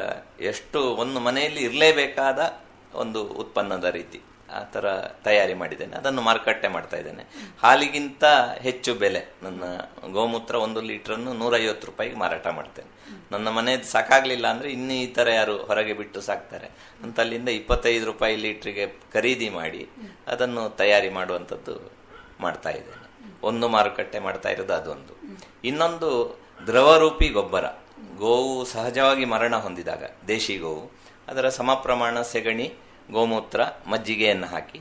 ಎಷ್ಟು ಒಂದು ಮನೆಯಲ್ಲಿ ಇರಲೇಬೇಕಾದ ಒಂದು ಉತ್ಪನ್ನದ ರೀತಿ ಆ ಥರ ತಯಾರಿ ಮಾಡಿದ್ದೇನೆ. ಅದನ್ನು ಮಾರುಕಟ್ಟೆ ಮಾಡ್ತಾ ಇದ್ದೇನೆ. ಹಾಲಿಗಿಂತ ಹೆಚ್ಚು ಬೆಲೆ. ನನ್ನ ಗೋಮೂತ್ರ 1 ಲೀಟ್ರನ್ನು 150 ರೂಪಾಯಿಗೆ ಮಾರಾಟ ಮಾಡ್ತೇನೆ. ನನ್ನ ಮನೆಯದು ಸಾಕಾಗ್ಲಿಲ್ಲ ಅಂದರೆ ಇನ್ನು ಈ ಥರ ಯಾರು ಹೊರಗೆ ಬಿಟ್ಟು ಸಾಕ್ತಾರೆ ಅಂತ ಅಲ್ಲಿಂದ 25 ರೂಪಾಯಿ ಲೀಟ್ರಿಗೆ ಖರೀದಿ ಮಾಡಿ ಅದನ್ನು ತಯಾರಿ ಮಾಡುವಂಥದ್ದು ಮಾಡ್ತಾ ಇದ್ದೇನೆ. ಒಂದು ಮಾರುಕಟ್ಟೆ ಮಾಡ್ತಾ ಇರೋದು ಅದೊಂದು. ಇನ್ನೊಂದು ದ್ರವರೂಪಿ ಗೊಬ್ಬರ. ಗೋವು ಸಹಜವಾಗಿ ಮರಣ ಹೊಂದಿದಾಗ ದೇಶಿ ಗೋವು ಅದರ ಸಮ ಪ್ರಮಾಣ ಸೆಗಣಿ, ಗೋಮೂತ್ರ, ಮಜ್ಜಿಗೆಯನ್ನು ಹಾಕಿ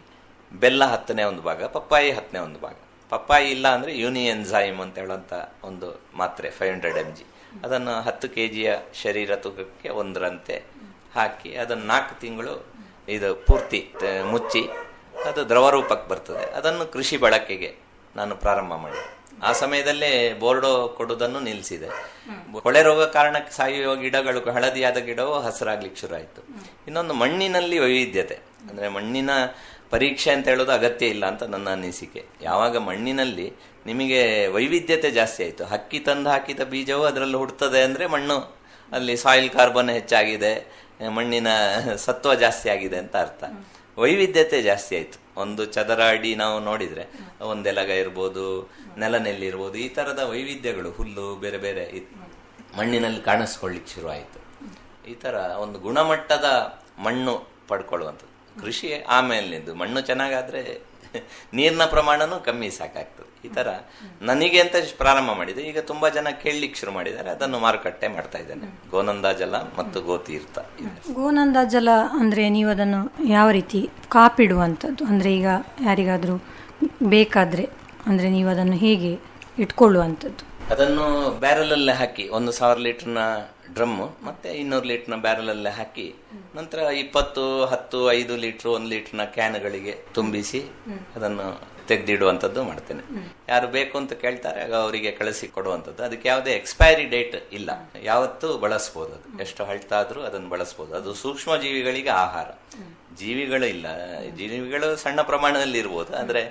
ಬೆಲ್ಲ 10ನೇ ಒಂದು ಭಾಗ, ಪಪ್ಪಾಯಿ 10ನೇ ಒಂದು ಭಾಗ. ಪಪ್ಪಾಯಿ ಇಲ್ಲ ಅಂದರೆ ಯೂನಿಯನ್ಸೈಮ್ ಅಂತ ಹೇಳುವಂಥ ಒಂದು ಮಾತ್ರೆ 500 mg, ಅದನ್ನು 10 kg ಶರೀರ ತೂಕಕ್ಕೆ 1ರಂತೆ ಹಾಕಿ ಅದನ್ನು 4 ತಿಂಗಳು ಇದು ಪೂರ್ತಿ ಮುಚ್ಚಿ ಅದು ದ್ರವರೂಪಕ್ಕೆ ಬರ್ತದೆ. ಅದನ್ನು ಕೃಷಿ ಬಳಕೆಗೆ ನಾನು ಪ್ರಾರಂಭ ಮಾಡಿದೆ. ಆ ಸಮಯದಲ್ಲೇ ಬೋರ್ಡೋ ಕೊಡುವುದನ್ನು ನಿಲ್ಲಿಸಿದೆ. ಕೊಳೆ ರೋಗ ಕಾರಣಕ್ಕೆ ಸಾಯುವ ಗಿಡಗಳು, ಹಳದಿಯಾದ ಗಿಡವು ಹಸಿರಾಗ್ಲಿಕ್ಕೆ ಶುರು ಆಯಿತು. ಇನ್ನೊಂದು ಮಣ್ಣಿನಲ್ಲಿ ವೈವಿಧ್ಯತೆ, ಅಂದರೆ ಮಣ್ಣಿನ ಪರೀಕ್ಷೆ ಅಂತ ಹೇಳೋದು ಅಗತ್ಯ ಇಲ್ಲ ಅಂತ ನನ್ನ ಅನಿಸಿಕೆ. ಯಾವಾಗ ಮಣ್ಣಿನಲ್ಲಿ ನಿಮಗೆ ವೈವಿಧ್ಯತೆ ಜಾಸ್ತಿ ಆಯಿತು, ಹಕ್ಕಿ ತಂದು ಹಾಕಿದ ಬೀಜವು ಅದರಲ್ಲಿ ಹುಡ್ತದೆ ಅಂದರೆ ಮಣ್ಣು ಅಲ್ಲಿ ಸಾಯಿಲ್ ಕಾರ್ಬನ್ ಹೆಚ್ಚಾಗಿದೆ, ಮಣ್ಣಿನ ಸತ್ವ ಜಾಸ್ತಿ ಆಗಿದೆ ಅಂತ ಅರ್ಥ. ವೈವಿಧ್ಯತೆ ಜಾಸ್ತಿ ಆಯಿತು. ಒಂದು ಚದರ ಅಡಿ ನಾವು ನೋಡಿದರೆ ಒಂದೆಲಗ ಇರ್ಬೋದು, ನೆಲನೆಲ್ಲಿ ಇರ್ಬೋದು, ಈ ಥರದ ವೈವಿಧ್ಯಗಳು, ಹುಲ್ಲು ಬೇರೆ ಬೇರೆ ಮಣ್ಣಿನಲ್ಲಿ ಕಾಣಿಸ್ಕೊಳ್ಳಿಕ್ಕೆ ಶುರು ಆಯಿತು. ಈ ಥರ ಒಂದು ಗುಣಮಟ್ಟದ ಮಣ್ಣು ಪಡ್ಕೊಳ್ಳುವಂಥದ್ದು ಕೃಷಿ. ಆಮೇಲಿಂದು ಮಣ್ಣು ಚೆನ್ನಾಗಾದರೆ ನೀರಿನ ಪ್ರಮಾಣನೂ ಕಮ್ಮಿ ಸಾಕಾಗ್ತದೆ. ಈ ಥರ ನನಗೆ ಅಂತ ಪ್ರಾರಂಭ ಮಾಡಿದೆ. ಈಗ ತುಂಬ ಜನ ಕೇಳಲಿಕ್ಕೆ ಶುರು ಮಾಡಿದ್ದಾರೆ. ಅದನ್ನು ಮಾರುಕಟ್ಟೆ ಮಾಡ್ತಾ ಇದ್ದೇನೆ. ಗೋನಂದ ಜಲ ಮತ್ತು ಗೋತೀರ್ಥ ಇದೆ. ಗೋನಂದ ಜಲ ಅಂದರೆ ನೀವು ಅದನ್ನು ಯಾವ ರೀತಿ ಕಾಪಿಡುವಂಥದ್ದು? ಅಂದರೆ ಈಗ ಯಾರಿಗಾದರೂ ಬೇಕಾದರೆ ಅಂದರೆ ನೀವು ಅದನ್ನು ಹೇಗೆ ಇಟ್ಕೊಳ್ಳುವಂಥದ್ದು? ಅದನ್ನು ಬ್ಯಾರಲಲ್ಲೇ ಹಾಕಿ 1000 ಲೀಟರ್ನ ಡ್ರಮ್ಮು ಮತ್ತು 200 ಲೀಟರ್ನ ಬ್ಯಾರಲಲ್ಲೇ ಹಾಕಿ ನಂತರ 20, 10, 5 ಲೀಟ್ರ್ 1 ಲೀಟರ್ನ ಕ್ಯಾನ್ಗಳಿಗೆ ತುಂಬಿಸಿ ಅದನ್ನು ತೆಗೆದಿಡುವಂಥದ್ದು ಮಾಡ್ತೇನೆ. ಯಾರು ಬೇಕು ಅಂತ ಕೇಳ್ತಾರೆ ಆಗ ಅವರಿಗೆ ಕಳಿಸಿ ಕೊಡುವಂಥದ್ದು. ಅದಕ್ಕೆ ಯಾವುದೇ ಎಕ್ಸ್ಪೈರಿ ಡೇಟ್ ಇಲ್ಲ, ಯಾವತ್ತೂ ಬಳಸ್ಬೋದು. ಅದು ಎಷ್ಟು ಹಳ್ತಾದ್ರೂ ಅದನ್ನು ಬಳಸ್ಬೋದು. ಅದು ಸೂಕ್ಷ್ಮ ಜೀವಿಗಳಿಗೆ ಆಹಾರ. ಜೀವಿಗಳು ಇಲ್ಲ, ಜೀವಿಗಳು ಸಣ್ಣ ಪ್ರಮಾಣದಲ್ಲಿ ಇರ್ಬೋದು, ಆದರೆ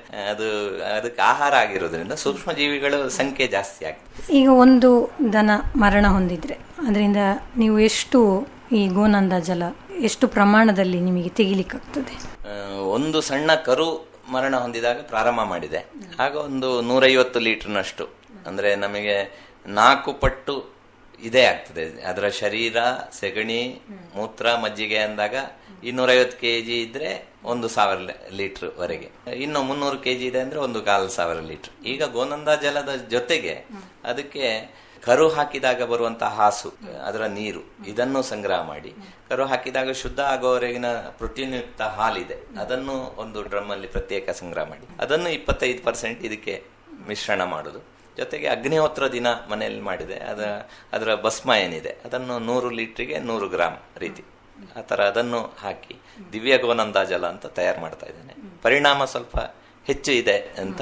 ಅದಕ್ಕೆ ಆಹಾರ ಆಗಿರೋದ್ರಿಂದ ಸೂಕ್ಷ್ಮ ಜೀವಿಗಳ ಸಂಖ್ಯೆ ಜಾಸ್ತಿ ಆಗ್ತದೆ. ಈಗ ಒಂದು ದನ ಮರಣ ಹೊಂದಿದ್ರೆ ಅದರಿಂದ ನೀವು ಎಷ್ಟು ಈ ಗೋನಂದ ಜಲ ಎಷ್ಟು ಪ್ರಮಾಣದಲ್ಲಿ ನಿಮಗೆ ತೆಗಿಲಿಕ್ಕಾಗ್ತದೆ? ಒಂದು ಸಣ್ಣ ಕರು ಮರಣ ಹೊಂದಿದಾಗ ಪ್ರಾರಂಭ ಮಾಡಿದೆ. ಆಗ ಒಂದು 150 ಲೀಟರ್ನಷ್ಟು, ಅಂದರೆ ನಮಗೆ 4 ಪಟ್ಟು ಇದೇ ಆಗ್ತದೆ. ಅದರ ಶರೀರ, ಸೆಗಣಿ, ಮೂತ್ರ, ಮಜ್ಜಿಗೆ ಅಂದಾಗ 250 kg ಇದ್ರೆ 1000 ಲೀಟರ್ ವರೆಗೆ. ಇನ್ನು 300 kg ಇದೆ ಅಂದ್ರೆ 1500 ಲೀಟರ್. ಈಗ ಗೋನಂದ ಜಲದ ಜೊತೆಗೆ ಅದಕ್ಕೆ ಕರು ಹಾಕಿದಾಗ ಬರುವಂತಹ ಹಾಸು, ಅದರ ನೀರು, ಇದನ್ನು ಸಂಗ್ರಹ ಮಾಡಿ ಕರು ಹಾಕಿದಾಗ ಶುದ್ಧ ಆಗೋವರೆಗಿನ ಪ್ರೋಟೀನ್ ಯುಕ್ತ ಹಾಲಿದೆ, ಅದನ್ನು ಒಂದು ಡ್ರಮ್ ಅಲ್ಲಿ ಪ್ರತ್ಯೇಕ ಸಂಗ್ರಹ ಮಾಡಿ ಅದನ್ನು 25% ಇದಕ್ಕೆ ಮಿಶ್ರಣ ಮಾಡುದು. ಜೊತೆಗೆ ಅಗ್ನಿಹೋತ್ರ ದಿನ ಮನೆಯಲ್ಲಿ ಮಾಡಿದೆ. ಅದರ ಭಸ್ಮ ಏನಿದೆ ಅದನ್ನು 100 ಲೀಟ್ರಿಗೆ 100 ಗ್ರಾಮ್ ರೀತಿ ಆ ಥರ ಅದನ್ನು ಹಾಕಿ ದಿವ್ಯ ಗೋನಂದ ಜಲ ಅಂತ ತಯಾರು ಮಾಡ್ತಾ ಇದ್ದೇನೆ. ಪರಿಣಾಮ ಸ್ವಲ್ಪ ಹೆಚ್ಚು ಇದೆ ಅಂತ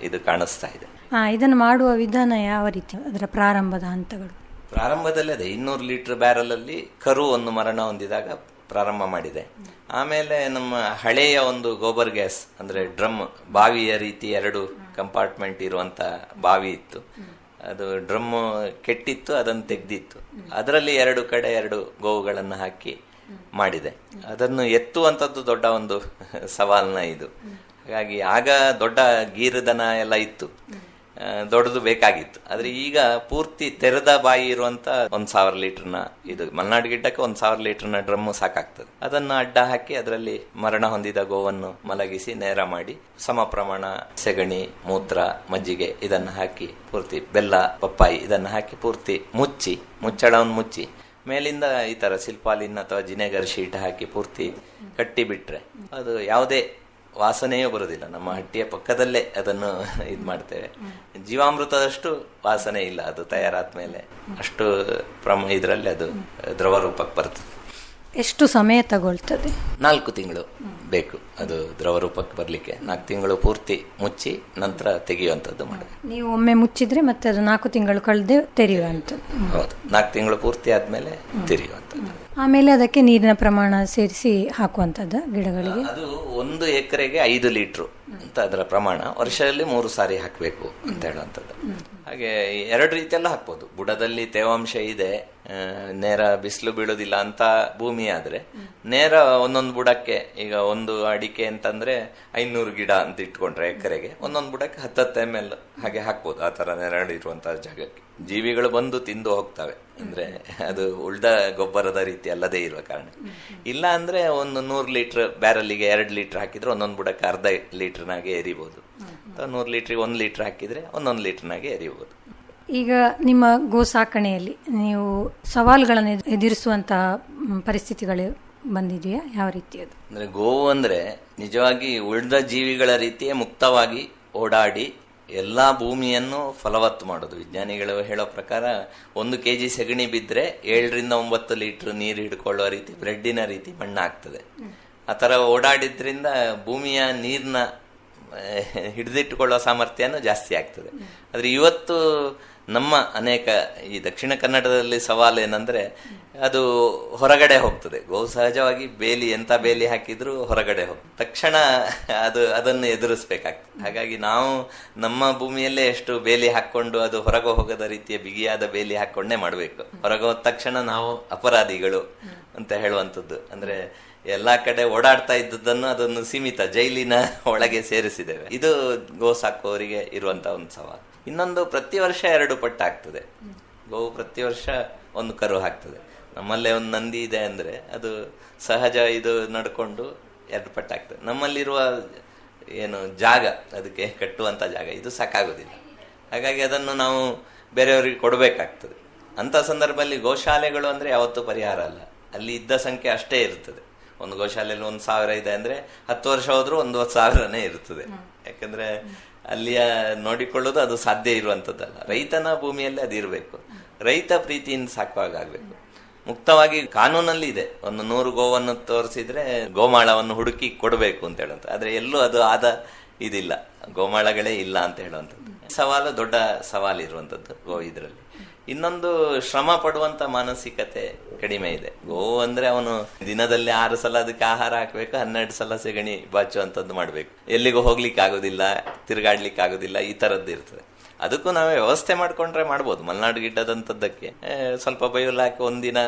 ಇದು ಕಾಣಿಸ್ತಾ ಇದೆ. ಇದನ್ನು ಮಾಡುವ ವಿಧಾನ ಯಾವ ರೀತಿ? ಅದರ ಪ್ರಾರಂಭದ ಹಂತಗಳು? ಪ್ರಾರಂಭದಲ್ಲಿ ಅದೇ 200 ಲೀಟರ್ ಬ್ಯಾರಲಲ್ಲಿ ಕರು ಒಂದು ಮರಣ ಹೊಂದಿದಾಗ ಪ್ರಾರಂಭ ಮಾಡಿದೆ. ಆಮೇಲೆ ನಮ್ಮ ಹಳೆಯ ಒಂದು ಗೋಬರ್ ಗ್ಯಾಸ್ ಅಂದರೆ ಡ್ರಮ್, ಬಾವಿಯ ರೀತಿ 2 ಕಂಪಾರ್ಟ್ಮೆಂಟ್ ಇರುವಂತ ಬಾವಿ ಇತ್ತು. ಅದು ಡ್ರಮ್ ಕೆಟ್ಟಿತ್ತು, ಅದನ್ನು ತೆಗ್ದಿತ್ತು. ಅದರಲ್ಲಿ 2 ಕಡೆ 2 ಗೋವುಗಳನ್ನು ಹಾಕಿ ಮಾಡಿದೆ. ಅದನ್ನು ಎತ್ತುವಂಥದ್ದು ದೊಡ್ಡ ಒಂದು ಸವಾಲ್ನ ಇದು. ಹಾಗಾಗಿ ಆಗ ದೊಡ್ಡ ಗೀರದನ ಎಲ್ಲ ಇತ್ತು, ದೊಡ್ಡದು ಬೇಕಾಗಿತ್ತು. ಆದ್ರೆ ಈಗ ಪೂರ್ತಿ ತೆರೆದ ಬಾಯಿ ಇರುವಂತ 1000 ಲೀಟರ್ನ ಇದು ಮಲೆನಾಡು ಗಿಡ್ಡಕ್ಕೆ 1000 ಲೀಟರ್ನ ಡ್ರಮ್ಮು ಸಾಕಾಗ್ತದೆ. ಅದನ್ನು ಅಡ್ಡ ಹಾಕಿ ಅದರಲ್ಲಿ ಮರಣ ಹೊಂದಿದ ಗೋವನ್ನು ಮಲಗಿಸಿ ನೇರ ಮಾಡಿ ಸಮ ಪ್ರಮಾಣ ಸೆಗಣಿ, ಮೂತ್ರ, ಮಜ್ಜಿಗೆ ಇದನ್ನು ಹಾಕಿ ಪೂರ್ತಿ ಬೆಲ್ಲ, ಪಪ್ಪಾಯಿ ಇದನ್ನು ಹಾಕಿ ಪೂರ್ತಿ ಮುಚ್ಚಳವನ್ನು ಮುಚ್ಚಿ ಮೇಲಿಂದ ಈ ತರ ಸಿಲ್ಪಾಲಿನ್ ಅಥವಾ ಜಿನೆಗರ್ ಶೀಟ್ ಹಾಕಿ ಪೂರ್ತಿ ಕಟ್ಟಿ ಬಿಟ್ರೆ ಅದು ಯಾವುದೇ ವಾಸನೆಯೂ ಬರುವುದಿಲ್ಲ. ನಮ್ಮ ಹಟ್ಟಿಯ ಪಕ್ಕದಲ್ಲೇ ಅದನ್ನು ಮಾಡ್ತೇವೆ. ಜೀವಾಮೃತದಷ್ಟು ವಾಸನೆ ಇಲ್ಲ ಅದು ತಯಾರಾದ್ಮೇಲೆ. ಅಷ್ಟು ಇದರಲ್ಲಿ ಅದು ದ್ರವ ರೂಪಕ್ಕೆ ಬರ್ತದೆ. ಎಷ್ಟು ಸಮಯ ತಗೊಳ್ತದೆ? 4 ತಿಂಗಳು ಬೇಕು ಅದು ದ್ರವ ರೂಪಕ್ಕೆ ಬರಲಿಕ್ಕೆ. 4 ತಿಂಗಳು ಪೂರ್ತಿ ಮುಚ್ಚಿ ನಂತರ ತೆಗೆಯುವಂಥದ್ದು ಮಾಡಬೇಕು. ನೀವು ಒಮ್ಮೆ ಮುಚ್ಚಿದ್ರೆ ಮತ್ತೆ ಅದು 4 ತಿಂಗಳು ಕಳೆದೇ ತೆರೆಯುವಂಥದ್ದು? ಹೌದು, 4 ತಿಂಗಳು ಪೂರ್ತಿ ಆದ್ಮೇಲೆ ತೆರೆಯುವಂಥದ್ದು. ಆಮೇಲೆ ಅದಕ್ಕೆ ನೀರಿನ ಪ್ರಮಾಣ ಸೇರಿಸಿ ಹಾಕುವಂಥದ್ದು ಗಿಡಗಳಿಗೆ? ಅದು 1 ಎಕರೆಗೆ 5 ಲೀಟ್ರು ಅಂತ ಅದರ ಪ್ರಮಾಣ. ವರ್ಷದಲ್ಲಿ 3 ಸಾರಿ ಹಾಕಬೇಕು ಅಂತ ಹೇಳುವಂಥದ್ದು. ಹಾಗೆ 2 ರೀತಿಯೆಲ್ಲ ಹಾಕ್ಬೋದು. ಬುಡದಲ್ಲಿ ತೇವಾಂಶ ಇದೆ, ನೇರ ಬಿಸಿಲು ಬೀಳೋದಿಲ್ಲ ಅಂತ ಭೂಮಿ ಆದ್ರೆ ನೇರ ಒಂದೊಂದು ಬುಡಕ್ಕೆ, ಈಗ ಒಂದು ಅಡಿಕೆ ಅಂತಂದ್ರೆ 500 ಗಿಡ ಅಂತ ಇಟ್ಕೊಂಡ್ರೆ ಎಕರೆಗೆ ಒಂದೊಂದು ಬುಡಕ್ಕೆ 10 ml ಹಾಗೆ ಹಾಕ್ಬೋದು. ಆ ತರ ನೆರಳಿರುವಂತಹ ಜಾಗಕ್ಕೆ ಜೀವಿಗಳು ಬಂದು ತಿಂದು ಹೋಗ್ತವೆ. ಅಂದ್ರೆ ಅದು ಉಳ್ದ ಗೊಬ್ಬರದ ರೀತಿ ಅಲ್ಲದೇ ಇರುವ ಕಾರಣ. ಇಲ್ಲ ಅಂದ್ರೆ ಒಂದು 100 ಲೀಟರ್ ಬ್ಯಾರಲ್ಲಿಗೆ 2 ಲೀಟರ್ ಹಾಕಿದ್ರೆ ಒಂದೊಂದು ಬುಡಕ್ಕೆ ಅರ್ಧ ಲೀಟರ್ನಾಗೆ ಎರಿಬಹುದು. 100 ಲೀಟರ್ಗೆ 1 ಲೀಟರ್ ಹಾಕಿದ್ರೆ 1 ಲೀಟರ್ನಾಗೆ ಎರಿಬಹುದು. ಈಗ ನಿಮ್ಮ ಗೋ ಸಾಕಣೆಯಲ್ಲಿ ನೀವು ಸವಾಲುಗಳನ್ನು ಎದುರಿಸುವಂತಹ ಪರಿಸ್ಥಿತಿಗಳು ಬಂದಿದೆಯಾ? ಯಾವ ರೀತಿ ಅದು? ಅಂದ್ರೆ ಗೋವು ಅಂದ್ರೆ ನಿಜವಾಗಿ ಉಳಿದ ಜೀವಿಗಳ ರೀತಿಯೇ ಮುಕ್ತವಾಗಿ ಓಡಾಡಿ ಎಲ್ಲಾ ಭೂಮಿಯನ್ನು ಫಲವತ್ತು ಮಾಡೋದು. ವಿಜ್ಞಾನಿಗಳು ಹೇಳೋ ಪ್ರಕಾರ 1 kg ಸೆಗಣಿ ಬಿದ್ದರೆ 7 ರಿಂದ 9 ಲೀಟರ್ ನೀರು ಹಿಡ್ಕೊಳ್ಳೋ ರೀತಿ ಬ್ರೆಡ್ಡಿನ ರೀತಿ ಮಣ್ಣಾಗ್ತದೆ. ಆ ಥರ ಓಡಾಡಿದ್ರಿಂದ ಭೂಮಿಯ ನೀರಿನ ಹಿಡಿದಿಟ್ಟುಕೊಳ್ಳೋ ಸಾಮರ್ಥ್ಯನೂ ಜಾಸ್ತಿ ಆಗ್ತದೆ. ಆದರೆ ಇವತ್ತು ನಮ್ಮ ಅನೇಕ ಈ ದಕ್ಷಿಣ ಕನ್ನಡದಲ್ಲಿ ಸವಾಲು ಏನಂದ್ರೆ ಅದು ಹೊರಗಡೆ ಹೋಗ್ತದೆ. ಗೋ ಸಹಜವಾಗಿ ಬೇಲಿ, ಎಂತ ಬೇಲಿ ಹಾಕಿದ್ರು ಹೊರಗಡೆ ಹೋಗ್ತದೆ. ತಕ್ಷಣ ಅದನ್ನು ಎದುರಿಸ್ಬೇಕಾಗ್ತದೆ. ಹಾಗಾಗಿ ನಾವು ನಮ್ಮ ಭೂಮಿಯಲ್ಲೇ ಎಷ್ಟು ಬೇಲಿ ಹಾಕೊಂಡು ಅದು ಹೊರಗೆ ಹೋಗದ ರೀತಿಯ ಬಿಗಿಯಾದ ಬೇಲಿ ಹಾಕೊಂಡೇ ಮಾಡಬೇಕು. ಹೊರಗೆ ಹೋದ ತಕ್ಷಣ ನಾವು ಅಪರಾಧಿಗಳು ಅಂತ ಹೇಳುವಂಥದ್ದು. ಅಂದ್ರೆ ಎಲ್ಲಾ ಕಡೆ ಓಡಾಡ್ತಾ ಇದ್ದದ್ದನ್ನು ಅದನ್ನು ಸೀಮಿತ ಜೈಲಿನ ಒಳಗೆ ಸೇರಿಸಿದ್ದೇವೆ. ಇದು ಗೋ ಸಾಕುವವರಿಗೆ ಇರುವಂತ ಒಂದು ಸವಾಲು. ಇನ್ನೊಂದು, ಪ್ರತಿ ವರ್ಷ 2 ಪಟ್ಟು ಆಗ್ತದೆ. ಗೋವು ಪ್ರತಿ ವರ್ಷ 1 ಕರು ಹಾಕ್ತದೆ. ನಮ್ಮಲ್ಲೇ ಒಂದು ನಂದಿ ಇದೆ ಅಂದ್ರೆ ಅದು ಸಹಜ, ಇದು ನಡ್ಕೊಂಡು 2 ಪಟ್ಟು ಆಗ್ತದೆ. ನಮ್ಮಲ್ಲಿರುವ ಏನು ಜಾಗ, ಅದಕ್ಕೆ ಕಟ್ಟುವಂತ ಜಾಗ ಇದು ಸಾಕಾಗೋದಿಲ್ಲ. ಹಾಗಾಗಿ ಅದನ್ನು ನಾವು ಬೇರೆಯವರಿಗೆ ಕೊಡಬೇಕಾಗ್ತದೆ. ಅಂತ ಸಂದರ್ಭದಲ್ಲಿ ಗೋಶಾಲೆಗಳು ಅಂದ್ರೆ ಯಾವತ್ತೂ ಪರಿಹಾರ ಅಲ್ಲ. ಅಲ್ಲಿ ಇದ್ದ ಸಂಖ್ಯೆ ಅಷ್ಟೇ ಇರ್ತದೆ. ಒಂದು ಗೋಶಾಲೆಯಲ್ಲಿ 1,000 ಇದೆ ಅಂದ್ರೆ 10 ವರ್ಷ ಹೋದ್ರೂ 1,000ನೇ ಇರ್ತದೆ. ಯಾಕಂದ್ರೆ ಅಲ್ಲಿಯ ನೋಡಿಕೊಳ್ಳೋದು ಅದು ಸಾಧ್ಯ ಇರುವಂತದ್ದಲ್ಲ. ರೈತನ ಭೂಮಿಯಲ್ಲಿ ಅದು ಇರಬೇಕು. ರೈತ ಪ್ರೀತಿಯಿಂದ ಸಾಕುವಾಗ ಆಗ್ಬೇಕು. ಮುಕ್ತವಾಗಿ ಕಾನೂನಲ್ಲಿ ಇದೆ, ಒಂದು 100 ಗೋವನ್ನು ತೋರಿಸಿದ್ರೆ ಗೋಮಾಳವನ್ನು ಹುಡುಕಿ ಕೊಡಬೇಕು ಅಂತ ಹೇಳುವಂತ. ಆದ್ರೆ ಎಲ್ಲೂ ಅದು ಇದಿಲ್ಲ, ಗೋಮಾಳಗಳೇ ಇಲ್ಲ ಅಂತ ಹೇಳುವಂಥದ್ದು ಸವಾಲು, ದೊಡ್ಡ ಸವಾಲು ಇರುವಂತದ್ದು ಗೋ ಇದರಲ್ಲಿ. ಇನ್ನೊಂದು, ಶ್ರಮ ಪಡುವಂತ ಮಾನಸಿಕತೆ ಕಡಿಮೆ ಇದೆ. ಗೋವು ಅಂದ್ರೆ ಅವನು ದಿನದಲ್ಲಿ 6 ಸಲ ಅದಕ್ಕೆ ಆಹಾರ ಹಾಕ್ಬೇಕು, 12 ಸಲ ಸೆಗಣಿ ಬಾಚುವಂಥದ್ದು ಮಾಡ್ಬೇಕು. ಎಲ್ಲಿಗೂ ಹೋಗ್ಲಿಕ್ಕೆ ಆಗೋದಿಲ್ಲ, ತಿರುಗಾಡ್ಲಿಕ್ಕೆ ಆಗೋದಿಲ್ಲ, ಈ ತರದ್ದು ಇರ್ತದೆ. ಅದಕ್ಕೂ ನಾವೇ ವ್ಯವಸ್ಥೆ ಮಾಡ್ಕೊಂಡ್ರೆ ಮಾಡ್ಬೋದು. ಮಲೆನಾಡು ಗಿಡ್ಡದಂಥದ್ದಕ್ಕೆ ಸ್ವಲ್ಪ ಬೈಯುಲ್ ಹಾಕಿ ಒಂದಿನ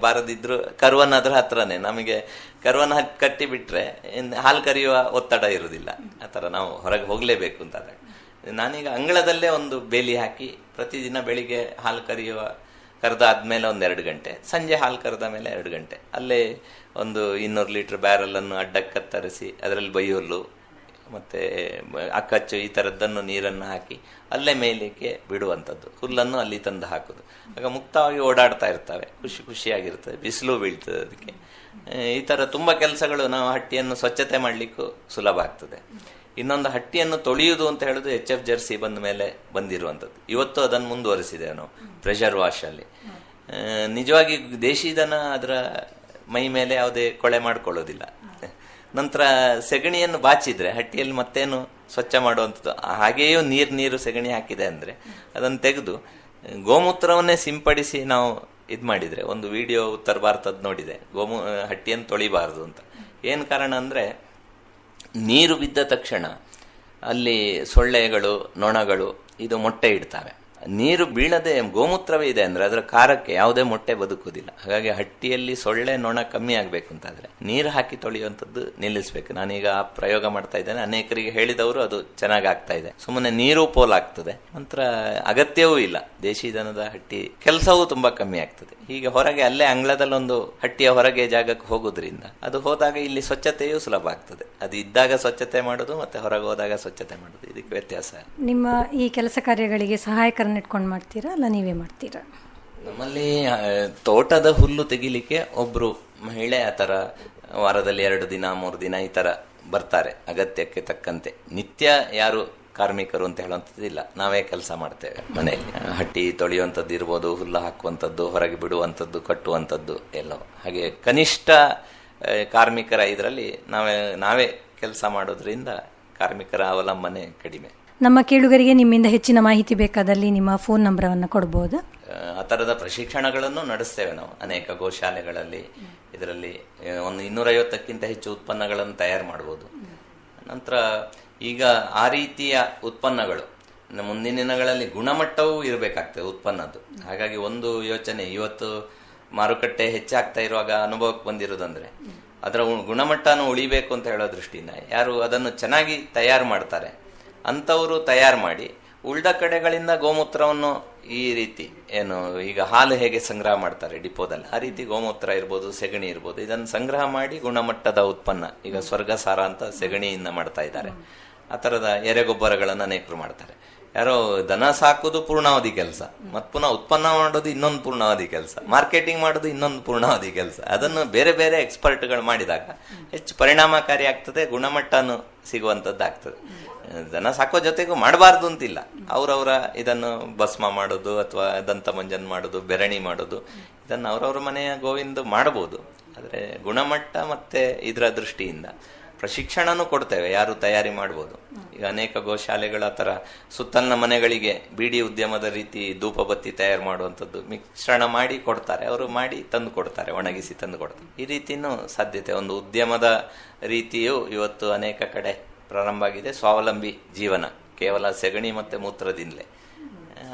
ಬಾರದಿದ್ರು ಕರುವನ್ನ ಅದ್ರ ಹತ್ರನೇ, ನಮಗೆ ಕರುವನ್ನ ಕಟ್ಟಿ ಬಿಟ್ರೆ ಹಾಲು ಕರೆಯುವ ಒತ್ತಡ ಇರುವುದಿಲ್ಲ. ಆತರ ನಾವು ಹೊರಗೆ ಹೋಗ್ಲೇಬೇಕು ಅಂತಾದಾಗ ನಾನೀಗ ಅಂಗಳದಲ್ಲೇ ಒಂದು ಬೇಲಿ ಹಾಕಿ ಪ್ರತಿದಿನ ಬೆಳಿಗ್ಗೆ ಹಾಲು ಕರೆದಾದ್ಮೇಲೆ 1-2 ಗಂಟೆ, ಸಂಜೆ ಹಾಲು ಕರೆದ ಮೇಲೆ 2 ಗಂಟೆ ಅಲ್ಲೇ ಒಂದು 200 ಲೀಟರ್ ಬ್ಯಾರಲ್ ಅನ್ನು ಅಡ್ಡಕ್ಕೆ ಕತ್ತರಿಸಿ ಅದರಲ್ಲಿ ಬೈಯುಲ್ಲು ಮತ್ತೆ ಅಕ್ಕಚ್ಚು ಈ ತರದ್ದನ್ನು ನೀರನ್ನು ಹಾಕಿ ಅಲ್ಲೇ ಮೇಲಿಕ್ಕೆ ಬಿಡುವಂಥದ್ದು. ಹುಲ್ಲನ್ನು ಅಲ್ಲಿ ತಂದು ಹಾಕುದು. ಆಗ ಮುಕ್ತವಾಗಿ ಓಡಾಡ್ತಾ ಇರ್ತವೆ, ಖುಷಿಯಾಗಿರ್ತದೆ, ಬಿಸಿಲು ಬೀಳ್ತದೆ ಅದಕ್ಕೆ. ಈ ತರ ತುಂಬಾ ಕೆಲಸಗಳು. ನಾವು ಹಟ್ಟಿಯನ್ನು ಸ್ವಚ್ಛತೆ ಮಾಡ್ಲಿಕ್ಕೂ ಸುಲಭ ಆಗ್ತದೆ. ಇನ್ನೊಂದು, ಹಟ್ಟಿಯನ್ನು ತೊಳೆಯುವುದು ಅಂತ ಹೇಳುದು HF ಜರ್ಸಿ ಬಂದ ಮೇಲೆ ಬಂದಿರುವಂಥದ್ದು. ಇವತ್ತು ಅದನ್ನು ಮುಂದುವರಿಸಿದ್ದೇವೆ ನಾವು ಪ್ರೆಷರ್ ವಾಶ್ ಅಲ್ಲಿ. ನಿಜವಾಗಿ ದೇಶಿ ದನ ಅದರ ಮೈ ಮೇಲೆ ಯಾವುದೇ ಕೊಳೆ ಮಾಡ್ಕೊಳ್ಳೋದಿಲ್ಲ. ನಂತರ ಸೆಗಣಿಯನ್ನು ಬಾಚಿದ್ರೆ ಹಟ್ಟಿಯಲ್ಲಿ ಮತ್ತೇನು ಸ್ವಚ್ಛ ಮಾಡುವಂಥದ್ದು. ಹಾಗೆಯೂ ನೀರು ಸೆಗಣಿ ಹಾಕಿದೆ ಅಂದ್ರೆ ಅದನ್ನು ತೆಗೆದು ಗೋಮೂತ್ರವನ್ನೇ ಸಿಂಪಡಿಸಿ ನಾವು ಇದು ಮಾಡಿದ್ರೆ, ಒಂದು ವಿಡಿಯೋ ಉತ್ತರ ಭಾರತದ ನೋಡಿದೆ, ಹಟ್ಟಿಯನ್ನು ತೊಳಿಬಾರದು ಅಂತ. ಏನು ಕಾರಣ ಅಂದ್ರೆ ನೀರು ಬಿದ್ದ ತಕ್ಷಣ ಅಲ್ಲಿ ಸೊಳ್ಳೆಗಳು, ನೊಣಗಳು ಇದು ಮೊಟ್ಟೆ ಇಡ್ತವೆ. ನೀರು ಬೀಳದೆ ಗೋಮೂತ್ರವೇ ಇದೆ ಅಂದ್ರೆ ಅದರ ಖಾರಕ್ಕೆ ಯಾವುದೇ ಮೊಟ್ಟೆ ಬದುಕುವುದಿಲ್ಲ. ಹಾಗಾಗಿ ಹಟ್ಟಿಯಲ್ಲಿ ಸೊಳ್ಳೆ, ನೊಣ ಕಮ್ಮಿ ಆಗ್ಬೇಕು ಅಂತಾದ್ರೆ ನೀರು ಹಾಕಿ ತೊಳೆಯುವಂಥದ್ದು ನಿಲ್ಲಿಸ್ಬೇಕು. ನಾನೀಗ ಆ ಪ್ರಯೋಗ ಮಾಡ್ತಾ ಇದ್ದೇನೆ, ಅನೇಕರಿಗೆ ಹೇಳಿದವರು ಅದು ಚೆನ್ನಾಗಿ ಆಗ್ತಾ ಇದೆ. ಸುಮ್ಮನೆ ನೀರು ಪೋಲಾಗ್ತದೆ, ನಂತರ ಅಗತ್ಯವೂ ಇಲ್ಲ. ದೇಶಿ ದನದ ಹಟ್ಟಿ ಕೆಲಸವೂ ತುಂಬಾ ಕಮ್ಮಿ ಆಗ್ತದೆ. ಹೀಗೆ ಹೊರಗೆ ಅಲ್ಲೇ ಅಂಗಳದಲ್ಲಿ ಒಂದು ಹಟ್ಟಿಯ ಹೊರಗೆ ಜಾಗಕ್ಕೆ ಹೋಗೋದ್ರಿಂದ ಅದು ಹೋದಾಗ ಇಲ್ಲಿ ಸ್ವಚ್ಛತೆಯೂ ಸುಲಭ ಆಗ್ತದೆ. ಅದು ಇದ್ದಾಗ ಸ್ವಚ್ಛತೆ ಮಾಡೋದು ಮತ್ತೆ ಹೊರಗೆ ಹೋದಾಗ ಸ್ವಚ್ಛತೆ ಮಾಡೋದು, ಇದಕ್ಕೆ ವ್ಯತ್ಯಾಸ. ನಿಮ್ಮ ಈ ಕೆಲಸ ಕಾರ್ಯಗಳಿಗೆ ಸಹಾಯಕರನ್ನ ಇಟ್ಕೊಂಡು ಮಾಡ್ತೀರಾ ಅಲ್ಲ ನೀವೇ ಮಾಡ್ತೀರಾ? ನಮ್ಮಲ್ಲಿ ತೋಟದ ಹುಲ್ಲು ತೆಗಿಲಿಕ್ಕೆ ಒಬ್ರು ಮಹಿಳೆ ಆ ತರ ವಾರದಲ್ಲಿ 2 ದಿನ 3 ದಿನ ಈ ತರ ಬರ್ತಾರೆ ಅಗತ್ಯಕ್ಕೆ ತಕ್ಕಂತೆ. ನಿತ್ಯ ಯಾರು ಕಾರ್ಮಿಕರು ಅಂತ ಹೇಳುವಂಥದ್ದು ಇಲ್ಲ, ನಾವೇ ಕೆಲಸ ಮಾಡ್ತೇವೆ ಮನೆಯಲ್ಲಿ. ಹಟ್ಟಿ ತೊಳೆಯುವಂಥದ್ದು ಇರ್ಬೋದು, ಹುಲ್ಲು ಹಾಕುವಂಥದ್ದು, ಹೊರಗೆ ಬಿಡುವಂಥದ್ದು, ಕಟ್ಟುವಂಥದ್ದು ಎಲ್ಲವೂ. ಹಾಗೆ ಕನಿಷ್ಠ ಕಾರ್ಮಿಕರ ಇದರಲ್ಲಿ ನಾವೇ ಕೆಲಸ ಮಾಡೋದ್ರಿಂದ ಕಾರ್ಮಿಕರ ಅವಲಂಬನೆ ಕಡಿಮೆ. ನಮ್ಮ ಕೇಳುಗರಿಗೆ ನಿಮ್ಮಿಂದ ಹೆಚ್ಚಿನ ಮಾಹಿತಿ ಬೇಕಾದಲ್ಲಿ ನಿಮ್ಮ ಫೋನ್ ನಂಬರನ್ನು ಕೊಡಬಹುದು. ಆ ತರದ ಪ್ರಶಿಕ್ಷಣಗಳನ್ನು ನಡೆಸ್ತೇವೆ ನಾವು ಅನೇಕ ಗೋಶಾಲೆಗಳಲ್ಲಿ. ಇದರಲ್ಲಿ ಒಂದು 250ಕ್ಕಿಂತ ಹೆಚ್ಚು ಉತ್ಪನ್ನಗಳನ್ನು ತಯಾರು ಮಾಡಬಹುದು. ನಂತರ ಈಗ ಆ ರೀತಿಯ ಉತ್ಪನ್ನಗಳು ಮುಂದಿನ ದಿನಗಳಲ್ಲಿ ಗುಣಮಟ್ಟವೂ ಇರಬೇಕಾಗ್ತದೆ ಉತ್ಪನ್ನದ್ದು. ಹಾಗಾಗಿ ಒಂದು ಯೋಚನೆ, ಇವತ್ತು ಮಾರುಕಟ್ಟೆ ಹೆಚ್ಚಾಗ್ತಾ ಇರುವಾಗ ಅನುಭವಕ್ಕೆ ಬಂದಿರೋದಂದ್ರೆ ಅದರ ಗುಣಮಟ್ಟನೂ ಉಳಿಬೇಕು ಅಂತ ಹೇಳೋ ದೃಷ್ಟಿಯಿಂದ ಯಾರು ಅದನ್ನು ಚೆನ್ನಾಗಿ ತಯಾರು ಮಾಡ್ತಾರೆ ಅಂಥವರು ತಯಾರು ಮಾಡಿ ಉಳಿದ ಕಡೆಗಳಿಂದ ಗೋಮೂತ್ರವನ್ನು ಈ ರೀತಿ ಏನು ಈಗ ಹಾಲು ಹೇಗೆ ಸಂಗ್ರಹ ಮಾಡ್ತಾರೆ ಡಿಪೋದಲ್ಲಿ, ಆ ರೀತಿ ಗೋಮೂತ್ರ ಇರ್ಬೋದು, ಸೆಗಣಿ ಇರ್ಬೋದು, ಇದನ್ನು ಸಂಗ್ರಹ ಮಾಡಿ ಗುಣಮಟ್ಟದ ಉತ್ಪನ್ನ, ಈಗ ಸ್ವರ್ಗಸಾರ ಅಂತ ಸೆಗಣಿಯಿಂದ ಮಾಡ್ತಾ ಇದ್ದಾರೆ. ಆ ಥರದ ಎರೆಗೊಬ್ಬರಗಳನ್ನು ಅನೇಕರು ಮಾಡ್ತಾರೆ. ಯಾರೋ ದನ ಸಾಕೋದು ಪೂರ್ಣಾವಧಿ ಕೆಲಸ, ಮತ್ತು ಪುನಃ ಉತ್ಪನ್ನ ಮಾಡೋದು ಇನ್ನೊಂದು ಪೂರ್ಣಾವಧಿ ಕೆಲಸ, ಮಾರ್ಕೆಟಿಂಗ್ ಮಾಡೋದು ಇನ್ನೊಂದು ಪೂರ್ಣಾವಧಿ ಕೆಲಸ. ಅದನ್ನು ಬೇರೆ ಬೇರೆ ಎಕ್ಸ್ಪರ್ಟ್ಗಳು ಮಾಡಿದಾಗ ಹೆಚ್ಚು ಪರಿಣಾಮಕಾರಿ ಆಗ್ತದೆ, ಗುಣಮಟ್ಟನೂ ಸಿಗುವಂಥದ್ದಾಗ್ತದೆ. ದನ ಸಾಕೋ ಜೊತೆಗೂ ಮಾಡಬಾರ್ದು ಅಂತಿಲ್ಲ. ಅವರವರ ಇದನ್ನು ಭಸ್ಮ ಮಾಡೋದು ಅಥವಾ ದಂತ ಮಂಜನ್ ಮಾಡೋದು, ಬೆರಣಿ ಮಾಡೋದು, ಇದನ್ನು ಅವರವರ ಮನೆಯ ಗೋವಿಂದ ಮಾಡಬಹುದು. ಆದರೆ ಗುಣಮಟ್ಟ ಮತ್ತೆ ಇದರ ದೃಷ್ಟಿಯಿಂದ ಪ್ರಶಿಕ್ಷಣನೂ ಕೊಡ್ತೇವೆ, ಯಾರು ತಯಾರಿ ಮಾಡ್ಬೋದು. ಈಗ ಅನೇಕ ಗೋಶಾಲೆಗಳ ಥರ ಸುತ್ತಲಿನ ಮನೆಗಳಿಗೆ ಬೀಡಿ ಉದ್ಯಮದ ರೀತಿ ಧೂಪಬತ್ತಿ ತಯಾರು ಮಾಡುವಂಥದ್ದು ಮಿಶ್ರಣ ಮಾಡಿ ಕೊಡ್ತಾರೆ, ಅವರು ಮಾಡಿ ತಂದು ಕೊಡ್ತಾರೆ, ಒಣಗಿಸಿ ತಂದು ಕೊಡ್ತಾರೆ. ಈ ರೀತಿಯೂ ಸಾಧ್ಯತೆ, ಒಂದು ಉದ್ಯಮದ ರೀತಿಯು ಇವತ್ತು ಅನೇಕ ಕಡೆ ಪ್ರಾರಂಭ ಆಗಿದೆ. ಸ್ವಾವಲಂಬಿ ಜೀವನ ಕೇವಲ ಸೆಗಣಿ ಮತ್ತು ಮೂತ್ರದಿಂದಲೇ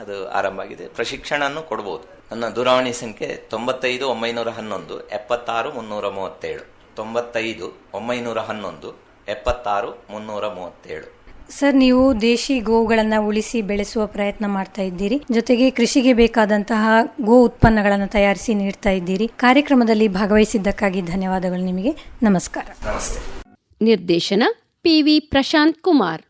ಅದು ಆರಂಭ ಆಗಿದೆ. ಪ್ರಶಿಕ್ಷಣನೂ ಕೊಡ್ಬೋದು. ನನ್ನ ದೂರವಾಣಿ ಸಂಖ್ಯೆ 95 911 76 337, 95 911 76 337. ಸರ್, ನೀವು ದೇಶಿ ಗೋವುಗಳನ್ನು ಉಳಿಸಿ ಬೆಳೆಸುವ ಪ್ರಯತ್ನ ಮಾಡ್ತಾ ಇದ್ದೀರಿ, ಜೊತೆಗೆ ಕೃಷಿಗೆ ಬೇಕಾದಂತಹ ಗೋ ಉತ್ಪನ್ನಗಳನ್ನು ತಯಾರಿಸಿ ನೀಡ್ತಾ ಇದ್ದೀರಿ. ಕಾರ್ಯಕ್ರಮದಲ್ಲಿ ಭಾಗವಹಿಸಿದ್ದಕ್ಕಾಗಿ ಧನ್ಯವಾದಗಳು ನಿಮಗೆ. ನಮಸ್ಕಾರ. ನಮಸ್ತೆ. ನಿರ್ದೇಶನ PV ಪ್ರಶಾಂತ್ ಕುಮಾರ್.